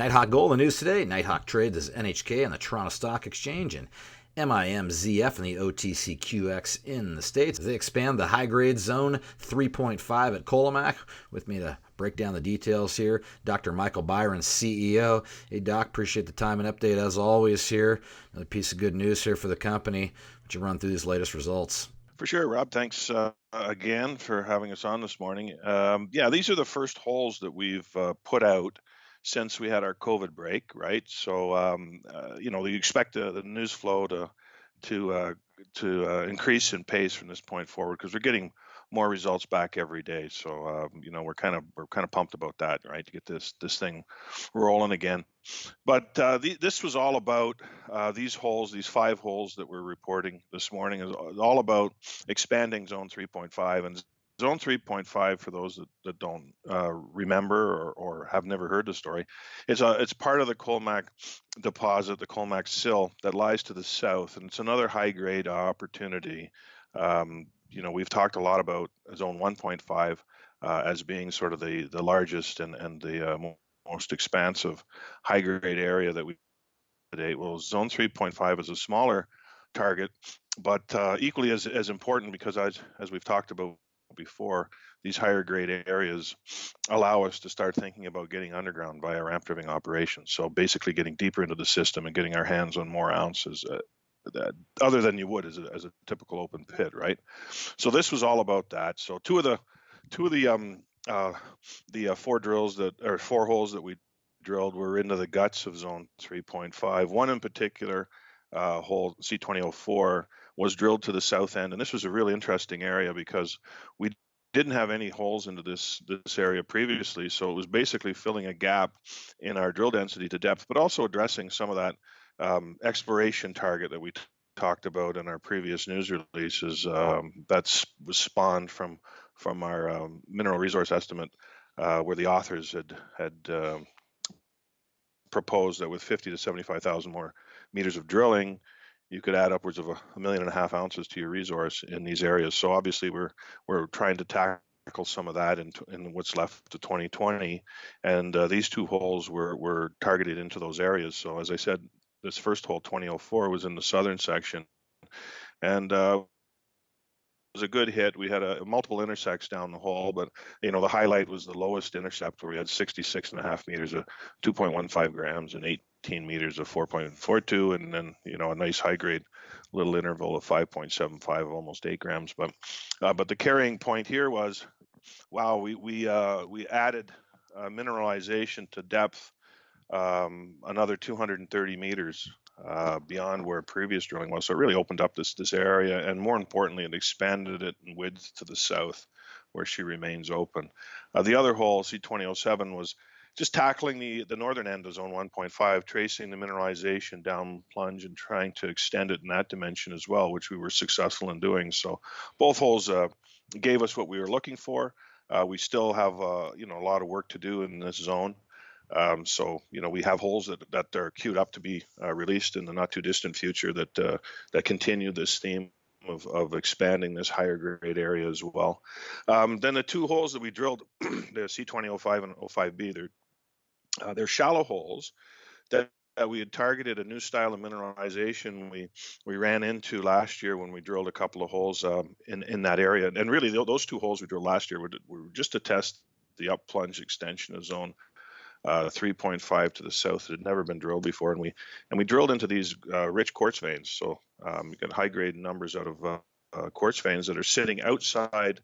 Nighthawk Gold, the news today. Nighthawk trades as NHK on the Toronto Stock Exchange and MIMZF and the OTCQX in the States. They expand the high-grade zone 3.5 at Colomac. With me to break down the details here, Dr. Michael Byron, CEO. Hey, Doc, appreciate the time and update as always here. Another piece of good news here for the company. Would you run through these latest results? For sure, Rob. Thanks again for having us on this morning. Yeah, these are the first holes that we've put out since we had our COVID break, right? So, you expect the news flow to increase in pace from this point forward because we're getting more results back every day. So, we're kind of pumped about that, right? To get this thing rolling again. But this was all about these holes, these 5 holes that we're reporting this morning is all about expanding zone 3.5. And zone 3.5, for those that don't remember or have never heard the story, it's part of the Colomac deposit, the Colomac sill that lies to the south, and it's another high grade opportunity. We've talked a lot about zone 1.5 as being sort of the largest and the most expansive high grade area that we today. Well, zone 3.5 is a smaller target, but equally as important because as we've talked about before, these higher grade areas allow us to start thinking about getting underground via ramp driven operations. So basically getting deeper into the system and getting our hands on more ounces other than you would as a typical open pit, right? So this was all about that. So two of the 4 holes that we drilled were into the guts of zone 3.5. One in particular, hole C2004, was drilled to the south end, and this was a really interesting area because we didn't have any holes into this area previously, so it was basically filling a gap in our drill density to depth, but also addressing some of that exploration target that we talked about in our previous news releases. Was spawned from our mineral resource estimate, where the authors had proposed that with 50 to 75,000 more meters of drilling, you could add upwards of 1.5 million ounces to your resource in these areas. So obviously we're trying to tackle some of that in what's left to 2020, and these 2 holes were targeted into those areas. So as I said, this first hole 2004 was in the southern section, and was a good hit. We had multiple intersects down the hole, but the highlight was the lowest intercept where we had 66.5 meters of 2.15 grams and 18 meters of 4.42, and then a nice high grade little interval of 5.75, almost 8 grams. But the carrying point here was, wow, we added mineralization to depth, another 230 meters beyond where previous drilling was. So it really opened up this area, and more importantly, it expanded it in width to the south, where she remains open. The other hole, C2007, was just tackling the northern end of zone 1.5, tracing the mineralization down plunge and trying to extend it in that dimension as well, which we were successful in doing. So both holes gave us what we were looking for. We still have a lot of work to do in this zone. So we have holes that are queued up to be released in the not too distant future that continue this theme of expanding this higher grade area as well. Then the 2 holes that we drilled, the C2005 and 05B, they're shallow holes that we had targeted a new style of mineralization we ran into last year when we drilled a couple of holes in that area. And really those 2 holes we drilled last year were just to test the up plunge extension of zone 3.5 to the south. It had never been drilled before, and we drilled into these rich quartz veins. So we got high grade numbers out of quartz veins that are sitting outside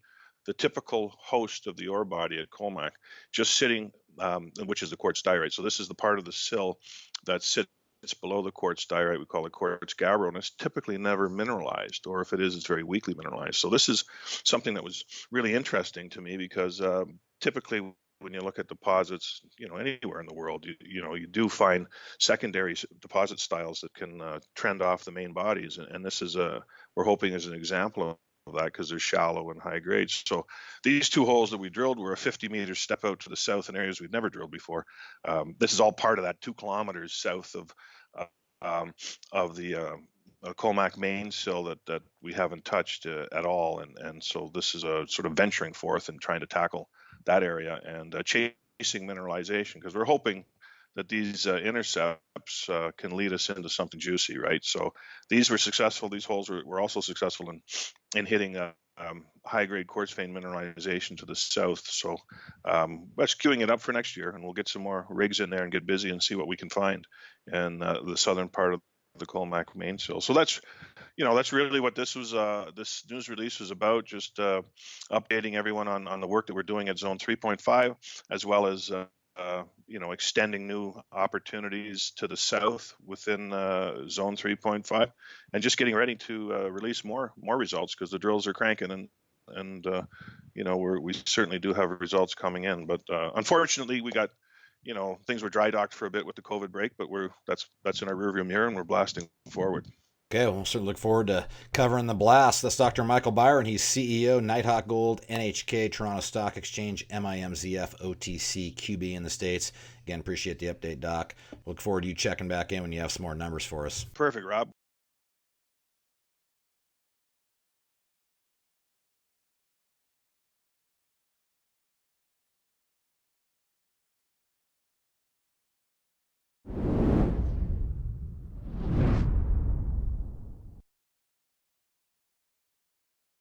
the typical host of the ore body at Colomac, just sitting, which is the quartz diorite. So this is the part of the sill that sits below the quartz diorite. We call it quartz gabbro, and it's typically never mineralized, or if it is, it's very weakly mineralized. So this is something that was really interesting to me because typically when you look at deposits, anywhere in the world, you do find secondary deposit styles that can trend off the main bodies, and this is we're hoping is an example of that because they're shallow and high grades. So these 2 holes that we drilled were a 50-meter step out to the south in areas we'd never drilled before. This is all part of that 2 kilometers south of the Colomac main sill that we haven't touched at all, and so this is a sort of venturing forth and trying to tackle that area and chasing mineralization, because we're hoping that these intercepts can lead us into something juicy, right? So these were successful. These holes were also successful in hitting high-grade quartz vein mineralization to the south. So that's queuing it up for next year, and we'll get some more rigs in there and get busy and see what we can find in the southern part of the Colomac mainfill. So that's really what this news release was about. Just updating everyone on the work that we're doing at Zone 3.5, as well as extending new opportunities to the south within Zone 3.5, and just getting ready to release more results, because the drills are cranking, and we certainly do have results coming in. But unfortunately, we got things were dry docked for a bit with the COVID break, but that's in our rearview mirror, and we're blasting forward. Okay, well, we'll certainly look forward to covering the blast. That's Dr. Michael Byron. He's CEO, Nighthawk Gold, NHK, Toronto Stock Exchange, MIMZF, OTC, QB in the States. Again, appreciate the update, Doc. Look forward to you checking back in when you have some more numbers for us. Perfect, Rob.